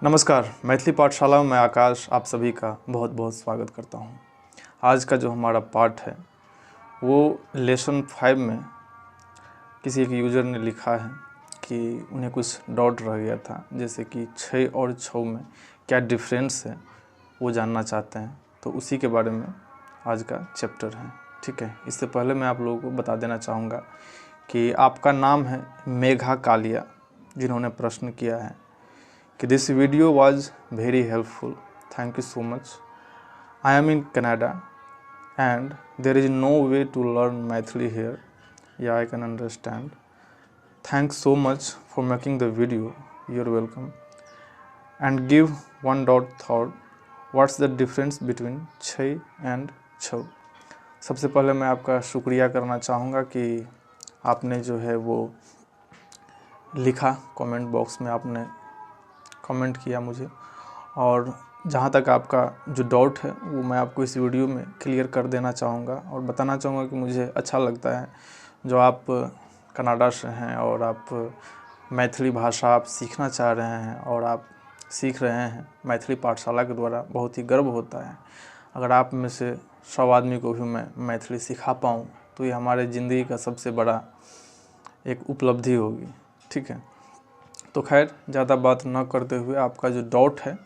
नमस्कार। मैथिली पाठशाला में मैं आकाश आप सभी का बहुत बहुत स्वागत करता हूं। आज का जो हमारा पाठ है वो लेसन 5 में किसी एक यूज़र ने लिखा है कि उन्हें कुछ डाउट रह गया था, जैसे कि 6 और 6 में क्या डिफरेंस है वो जानना चाहते हैं। तो उसी के बारे में आज का चैप्टर है। ठीक है, इससे पहले मैं आप लोगों को बता देना चाहूँगा कि आपका नाम है मेघा कालिया, जिन्होंने प्रश्न किया है कि this video was very helpful, thank you so much. I am in Canada and there is no way to learn Maithili here, या I can understand. Thanks so much for making the video, you are welcome. And give one dot thought, what's the difference between 6 and 6। सबसे पहले मैं आपका शुक्रिया करना चाहूँगा कि आपने जो है वो लिखा, कमेंट बॉक्स में आपने कमेंट किया मुझे, और जहाँ तक आपका जो डाउट है वो मैं आपको इस वीडियो में क्लियर कर देना चाहूँगा और बताना चाहूँगा कि मुझे अच्छा लगता है जो आप कनाडा से हैं और आप मैथिली भाषा आप सीखना चाह रहे हैं और आप सीख रहे हैं मैथिली पाठशाला के द्वारा। बहुत ही गर्व होता है अगर आप में से 100 आदमी को भी मैं मैथिली सिखा पाऊँ तो ये हमारे ज़िंदगी का सबसे बड़ा एक उपलब्धि होगी। ठीक है, तो खैर ज़्यादा बात न करते हुए आपका जो डाउट है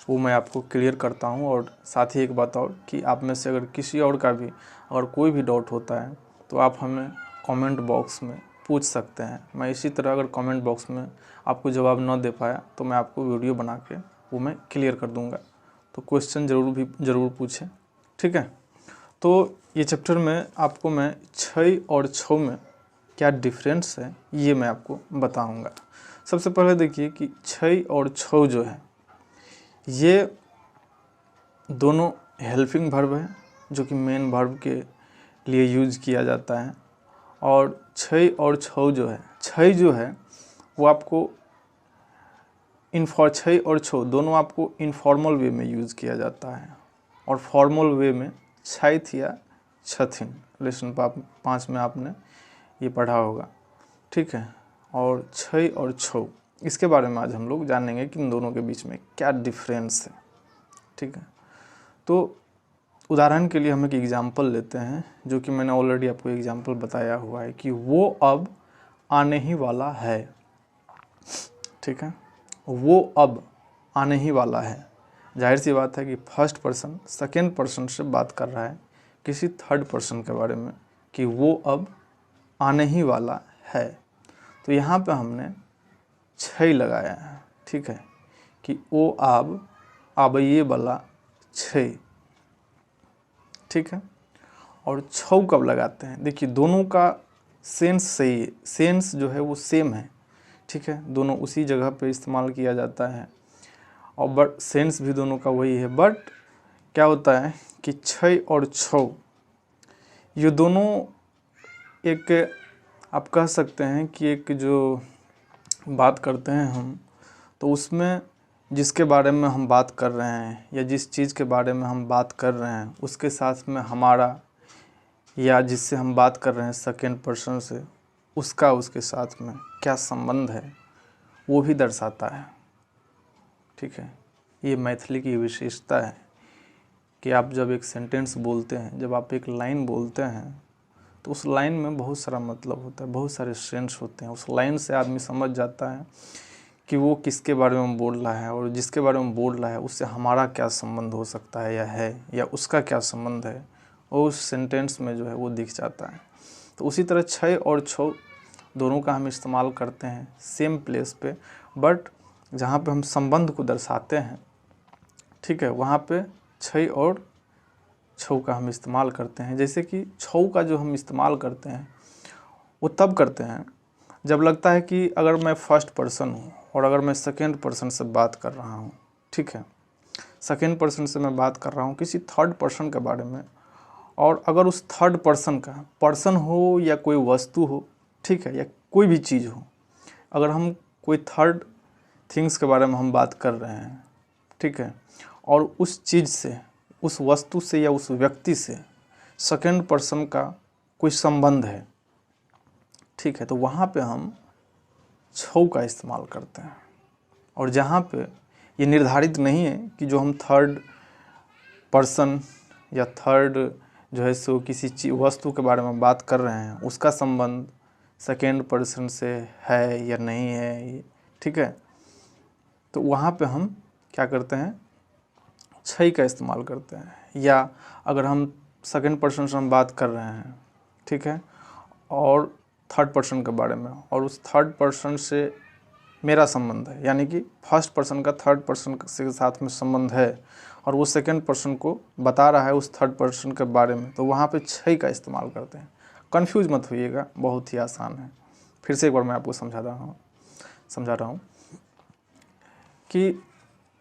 वो मैं आपको क्लियर करता हूँ। और साथ ही एक बात और कि आप में से अगर किसी और का भी अगर कोई भी डाउट होता है तो आप हमें कमेंट बॉक्स में पूछ सकते हैं। मैं इसी तरह अगर कमेंट बॉक्स में आपको जवाब न दे पाया तो मैं आपको वीडियो बना के वो मैं क्लियर कर दूँगा। तो क्वेश्चन ज़रूर पूछें। ठीक है, तो ये चैप्टर में आपको मैं 6 और 6 में क्या डिफरेंस है ये मैं आपको बताऊँगा। सबसे पहले देखिए कि 6 और 6 जो है ये दोनों हेल्पिंग वर्ब है जो कि मेन वर्ब के लिए यूज किया जाता है। और 6 और 6 जो है, 6 जो है वो आपको 6 और 6 दोनों आपको इनफॉर्मल वे में यूज़ किया जाता है और फॉर्मल वे में छैथ या छथिन। लेसन 5 में आपने ये पढ़ा होगा। ठीक है, और 6 और 6 इसके बारे में आज हम लोग जानेंगे कि इन दोनों के बीच में क्या डिफरेंस है। ठीक है, तो उदाहरण के लिए हम एक एग्जाम्पल लेते हैं जो कि मैंने ऑलरेडी आपको एग्जाम्पल बताया हुआ है कि वो अब आने ही वाला है। ठीक है, वो अब आने ही वाला है। जाहिर सी बात है कि फर्स्ट पर्सन सेकेंड पर्सन से बात कर रहा है किसी थर्ड पर्सन के बारे में कि वो अब आने ही वाला है। तो यहाँ पे हमने 6 लगाया है। ठीक है, कि ओ अब ये वाला 6। ठीक है, और 6 कब लगाते हैं? देखिए दोनों का सेंस सही है, सेंस जो है वो सेम है। ठीक है, दोनों उसी जगह पे इस्तेमाल किया जाता है और बट सेंस भी दोनों का वही है। बट क्या होता है कि 6 और 6 ये दोनों एक, आप कह सकते हैं कि एक जो बात करते हैं हम, तो उसमें जिसके बारे में हम बात कर रहे हैं या जिस चीज़ के बारे में हम बात कर रहे हैं उसके साथ में हमारा या जिससे हम बात कर रहे हैं सेकेंड पर्सन से उसका उसके साथ में क्या संबंध है वो भी दर्शाता है। ठीक है, ये मैथिली की विशेषता है कि आप जब एक सेंटेंस बोलते हैं, जब आप एक लाइन बोलते हैं तो उस लाइन में बहुत सारा मतलब होता है, बहुत सारे सेंस होते हैं। उस लाइन से आदमी समझ जाता है कि वो किसके बारे में बोल रहा है और जिसके बारे में बोल रहा है उससे हमारा क्या संबंध हो सकता है या उसका क्या संबंध है, और उस सेंटेंस में जो है वो दिख जाता है। तो उसी तरह 6 और 6 दोनों का हम इस्तेमाल करते हैं सेम प्लेस पे, बट जहाँ पे हम संबंध को दर्शाते हैं, ठीक है, वहाँ पे 6 और 6 का हम इस्तेमाल करते हैं। जैसे कि 6 का जो हम इस्तेमाल करते हैं वो तब करते हैं जब लगता है कि अगर मैं फर्स्ट पर्सन हूँ और अगर मैं सेकेंड पर्सन से बात कर रहा हूँ। ठीक है, सेकेंड पर्सन से मैं बात कर रहा हूँ किसी थर्ड पर्सन के बारे में, और अगर उस थर्ड पर्सन का पर्सन हो या कोई वस्तु हो, ठीक है, या कोई भी चीज़ हो, अगर हम कोई थर्ड थिंग्स के बारे में हम बात कर रहे हैं, ठीक है, और उस चीज़ से, उस वस्तु से या उस व्यक्ति से सेकेंड पर्सन का कोई संबंध है, ठीक है, तो वहाँ पे हम 6 का इस्तेमाल करते हैं। और जहाँ पे ये निर्धारित नहीं है कि जो हम थर्ड पर्सन या थर्ड जो है सो किसी वस्तु के बारे में बात कर रहे हैं उसका संबंध सेकेंड पर्सन से है या नहीं है, ठीक है। तो वहाँ पे हम क्या करते हैं, छई का इस्तेमाल करते हैं। या अगर हम सेकेंड पर्सन से हम बात कर रहे हैं, ठीक है, और थर्ड पर्सन के बारे में, और उस थर्ड पर्सन से मेरा संबंध है, यानी कि फर्स्ट पर्सन का थर्ड पर्सन के साथ में संबंध है और वो सेकेंड पर्सन को बता रहा है उस थर्ड पर्सन के बारे में, तो वहाँ पे छई का इस्तेमाल करते हैं। कंफ्यूज मत होइएगा, बहुत ही आसान है। फिर से एक बार मैं आपको समझा रहा हूँ कि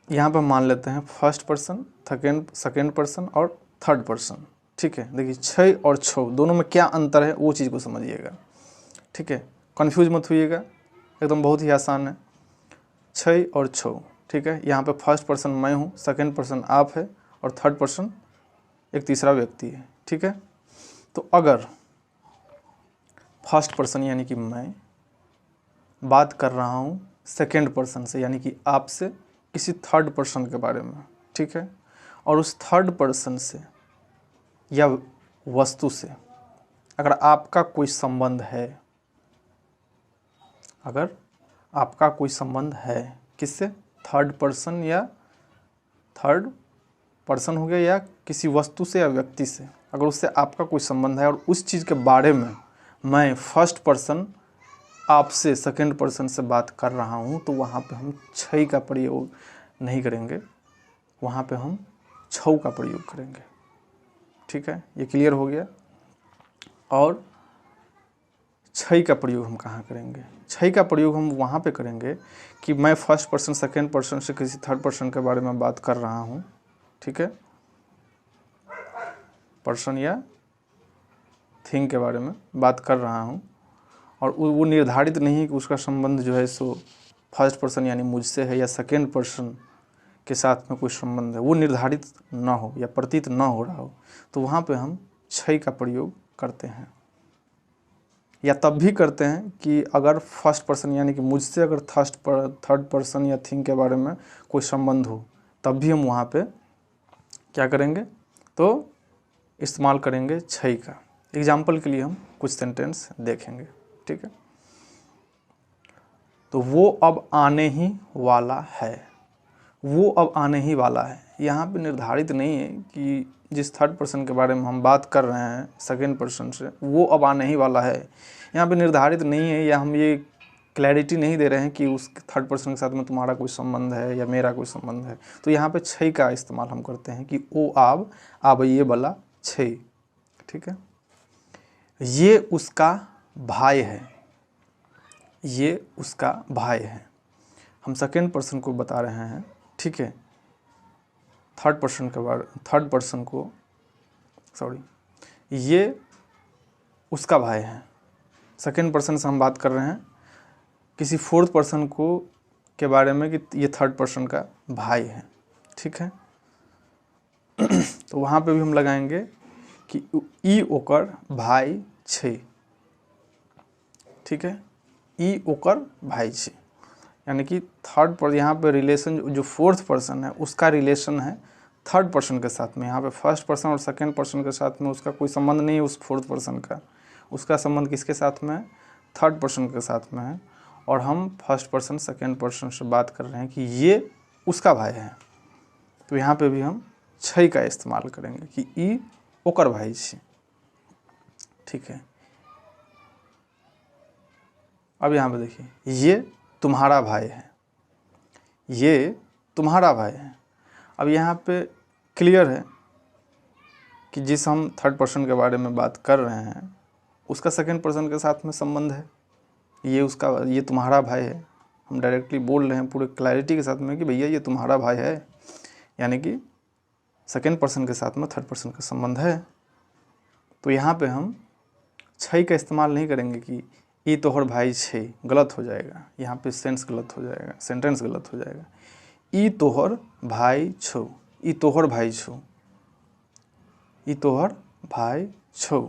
यहाँ पर मान लेते हैं फर्स्ट पर्सन, सेकेंड पर्सन और थर्ड पर्सन, ठीक है। देखिए छई और छौ दोनों में क्या अंतर है वो चीज़ को समझिएगा, ठीक है। कंफ्यूज मत होइएगा, एकदम बहुत ही आसान है। छई और छौ, ठीक है। यहाँ पे फर्स्ट पर्सन मैं हूँ, सेकेंड पर्सन आप है और थर्ड पर्सन एक तीसरा व्यक्ति है, ठीक है। तो अगर फर्स्ट पर्सन यानी कि मैं बात कर रहा हूँ सेकेंड पर्सन से यानी कि आपसे किसी थर्ड पर्सन के बारे में, ठीक है, और उस थर्ड पर्सन से या वस्तु से अगर आपका कोई संबंध है, अगर आपका कोई संबंध है किससे, थर्ड पर्सन या थर्ड पर्सन हो गया या किसी वस्तु से या व्यक्ति से, अगर उससे आपका कोई संबंध है और उस चीज़ के बारे में मैं फर्स्ट पर्सन आपसे सेकंड पर्सन से बात कर रहा हूँ, तो वहाँ पे हम छई का प्रयोग नहीं करेंगे, वहाँ पे हम छौ का प्रयोग करेंगे, ठीक है। ये क्लियर हो गया। और छई का प्रयोग हम कहाँ करेंगे, छई का प्रयोग हम वहाँ पे करेंगे कि मैं फर्स्ट पर्सन सेकंड पर्सन से किसी थर्ड पर्सन के बारे में बात कर रहा हूँ, ठीक है, पर्सन या थिंग के बारे में बात कर रहा हूँ, और वो निर्धारित नहीं है कि उसका संबंध जो है सो फर्स्ट पर्सन यानी मुझसे है या सेकेंड पर्सन के साथ में कोई संबंध है, वो निर्धारित ना हो या प्रतीत ना हो रहा हो, तो वहाँ पे हम छई का प्रयोग करते हैं। या तब भी करते हैं कि अगर फर्स्ट पर्सन यानी कि मुझसे अगर थर्ड पर्सन या थिंग के बारे में कोई संबंध हो, तब भी हम वहाँ पे क्या करेंगे, तो इस्तेमाल करेंगे छई का। एग्जाम्पल के लिए हम कुछ सेंटेंस देखेंगे, ठीक है। तो वो अब आने ही वाला है, वो अब आने ही वाला है, यहाँ पे निर्धारित नहीं है कि जिस थर्ड पर्सन के बारे में हम बात कर रहे हैं सेकेंड पर्सन से, वो अब आने ही वाला है, यहाँ पे निर्धारित नहीं है, या हम ये क्लैरिटी नहीं दे रहे हैं कि उस थर्ड पर्सन के साथ में तुम्हारा कोई संबंध है या मेरा कोई संबंध है, तो यहाँ पे छई का इस्तेमाल हम करते हैं कि ओ आब ये वाला छई, ठीक है। ये उसका भाई है, ये उसका भाई है, हम सेकेंड पर्सन को बता रहे हैं, ठीक है, थर्ड पर्सन को ये उसका भाई है, सेकेंड पर्सन से हम बात कर रहे हैं किसी फोर्थ पर्सन को के बारे में कि ये थर्ड पर्सन का भाई है, ठीक है। तो वहाँ पे भी हम लगाएंगे कि ई ओकर भाई छे, ठीक है, ई ओकर भाई छे, यानी कि थर्ड पर यहाँ पे रिलेशन जो फोर्थ पर्सन है उसका रिलेशन है थर्ड पर्सन के साथ में। यहाँ पे फर्स्ट पर्सन और सेकेंड पर्सन के साथ में उसका कोई संबंध नहीं है उस फोर्थ पर्सन का, उसका संबंध किसके साथ में है, थर्ड पर्सन के साथ में है, और हम फर्स्ट पर्सन सेकेंड पर्सन से बात कर रहे हैं कि ये उसका भाई है, तो यहाँ पे भी हम छई का इस्तेमाल करेंगे कि ई ओकर भाई छे, ठीक है। अब यहाँ पे देखिए, ये तुम्हारा भाई है, ये तुम्हारा भाई है। अब यहाँ पे क्लियर है कि जिस हम थर्ड पर्सन के बारे में बात कर रहे हैं उसका सेकंड पर्सन के साथ में संबंध है, ये तुम्हारा भाई है, हम डायरेक्टली बोल रहे हैं पूरे क्लैरिटी के साथ में कि भैया ये तुम्हारा भाई है, यानी कि सेकंड पर्सन के साथ में थर्ड पर्सन का संबंध है। तो यहाँ पे हम छई का इस्तेमाल नहीं करेंगे कि ई तोहर भाई छे, गलत हो जाएगा, यहाँ पे सेंटेंस गलत हो जाएगा। ई तोहर भाई छो, ई तोहर भाई छो, ई तोहर भाई छो,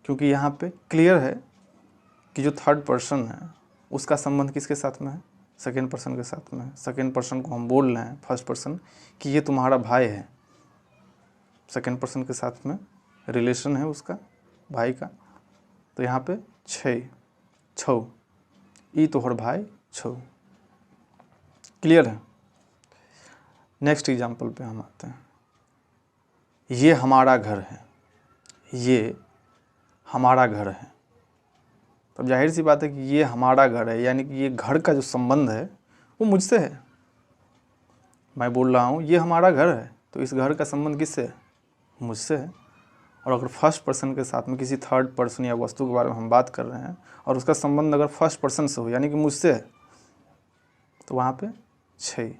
क्योंकि यहाँ पे क्लियर है कि जो थर्ड पर्सन है उसका संबंध किसके साथ में है, सेकेंड पर्सन के साथ में, सेकेंड पर्सन को हम बोल रहे हैं फर्स्ट पर्सन कि ये तुम्हारा भाई है, सेकेंड पर्सन के साथ में रिलेशन है उसका भाई का, तो यहाँ पे छौ, ई तोहर भाई छौ। क्लियर है। नेक्स्ट एग्जाम्पल पे हम आते हैं। ये हमारा घर है, ये हमारा घर है। तब जाहिर सी बात है कि ये हमारा घर है, यानी कि ये घर का जो संबंध है वो मुझसे है। मैं बोल रहा हूँ ये हमारा घर है, तो इस घर का संबंध किससे है? मुझसे है। और अगर फर्स्ट पर्सन के साथ में किसी थर्ड पर्सन या वस्तु के बारे में हम बात कर रहे हैं और उसका संबंध अगर फर्स्ट पर्सन से हो यानी कि मुझसे है, तो वहाँ पे छै,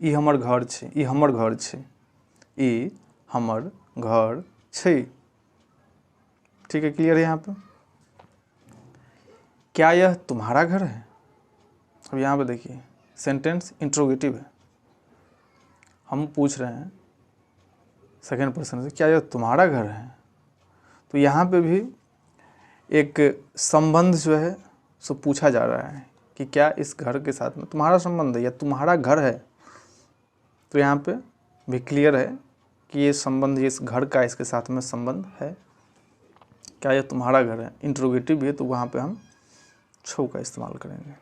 ई हमर घर छै, ई हमर घर छै, ई हमर घर छै। ठीक है, क्लियर है यहाँ पे। क्या यह तुम्हारा घर है? अब यहाँ पे देखिए सेंटेंस इंट्रोगेटिव है, हम पूछ रहे हैं सेकेंड पर्सन से क्या यह तुम्हारा घर है, तो यहाँ पे भी एक संबंध जो है सो पूछा जा रहा है कि क्या इस घर के साथ में तुम्हारा संबंध है या तुम्हारा घर है। तो यहाँ पे भी क्लियर है कि ये संबंध, इस घर का इसके साथ में संबंध है। क्या यह तुम्हारा घर है, इंट्रोगेटिव भी है, तो वहाँ पे हम छो का इस्तेमाल करेंगे,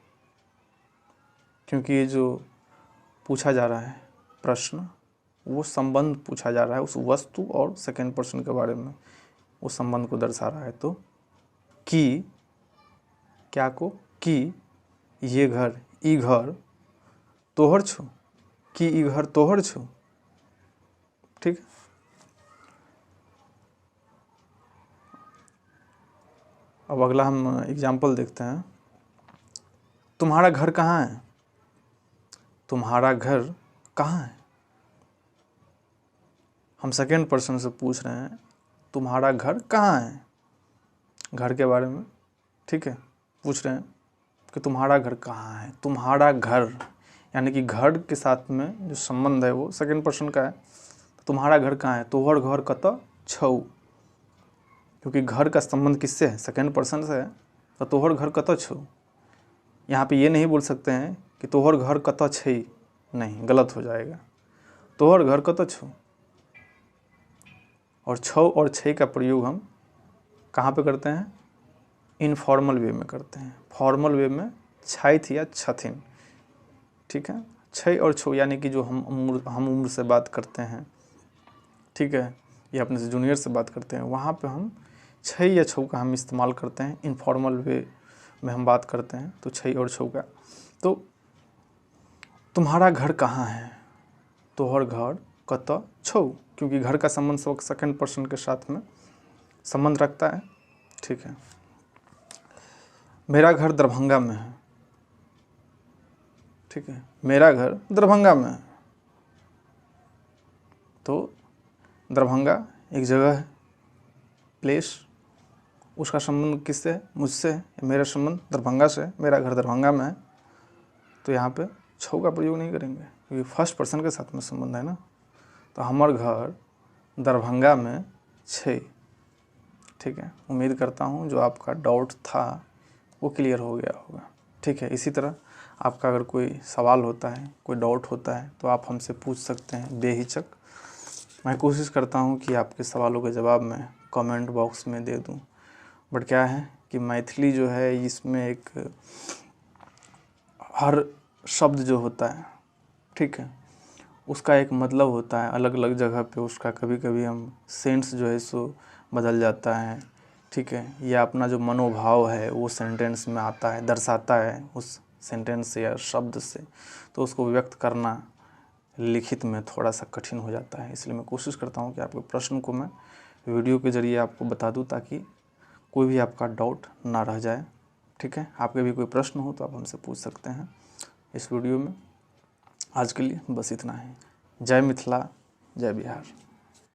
क्योंकि ये जो पूछा जा रहा है प्रश्न वो संबंध पूछा जा रहा है उस वस्तु और सेकेंड पर्सन के बारे में, उस संबंध को दर्शा रहा है। तो कि क्या को, कि ये घर, ई घर तोहर छो, कि ई घर तोहर छो। ठीक है। अब अगला हम एग्जाम्पल देखते हैं। तुम्हारा घर कहाँ है? तुम्हारा घर कहाँ है? हम सेकेंड पर्सन से पूछ रहे हैं तुम्हारा घर कहाँ है, घर के बारे में। ठीक है, पूछ रहे हैं कि तुम्हारा घर कहाँ है। तुम्हारा घर यानी कि घर के साथ में जो संबंध है वो सेकेंड पर्सन का है। तुम्हारा घर कहाँ है, तोहर घर कत छौ, क्योंकि घर का संबंध किससे है, सेकेंड पर्सन से है, तो तोहर घर कत छौ। यहाँ पे ये नहीं बोल सकते हैं कि तोहर घर कत छै, नहीं, गलत हो जाएगा। तोहर घर कत छौ, और छौ और छै का प्रयोग हम कहाँ पे करते हैं, इनफॉर्मल वे में करते हैं। फॉर्मल वे में छैथ या छथिन। ठीक है, छै और छौ यानी कि जो हम उम्र से बात करते हैं, ठीक है, या अपने से जूनियर से बात करते हैं, वहाँ पे हम छै या छौ का हम इस्तेमाल करते हैं। इनफॉर्मल वे में हम बात करते हैं तो छै और छौ का। तो तुम्हारा घर कहाँ है, तोहर घर कत छौ, क्योंकि घर का संबंध सेकेंड पर्सन के साथ में संबंध रखता है। ठीक है। मेरा घर दरभंगा में है। ठीक है, मेरा घर दरभंगा में है, तो दरभंगा एक जगह है, प्लेस, उसका संबंध किससे है, मुझसे है। मेरा संबंध दरभंगा से, मेरा घर दरभंगा में है, तो यहाँ पे छौ का प्रयोग नहीं करेंगे क्योंकि फर्स्ट पर्सन के साथ में संबंध है ना। तो हमार घर दरभंगा में छै। ठीक है, उम्मीद करता हूँ जो आपका डाउट था वो क्लियर हो गया होगा। ठीक है, इसी तरह आपका अगर कोई सवाल होता है, कोई डाउट होता है, तो आप हमसे पूछ सकते हैं बेहिचक। मैं कोशिश करता हूँ कि आपके सवालों के जवाब मैं कमेंट बॉक्स में दे दूँ। बट क्या है कि मैथिली जो है इसमें एक हर शब्द जो होता है, ठीक है, उसका एक मतलब होता है अलग अलग जगह पे उसका। कभी कभी हम सेंस जो है सो बदल जाता है। ठीक है, या अपना जो मनोभाव है वो सेंटेंस में आता है, दर्शाता है उस सेंटेंस से या शब्द से, तो उसको व्यक्त करना लिखित में थोड़ा सा कठिन हो जाता है। इसलिए मैं कोशिश करता हूँ कि आपके प्रश्न को मैं वीडियो के ज़रिए आपको बता दूँ ताकि कोई भी आपका डाउट ना रह जाए। ठीक है, आपके भी कोई प्रश्न हो तो आप हमसे पूछ सकते हैं इस वीडियो में। आज के लिए बस इतना ही। जय मिथिला, जय बिहार।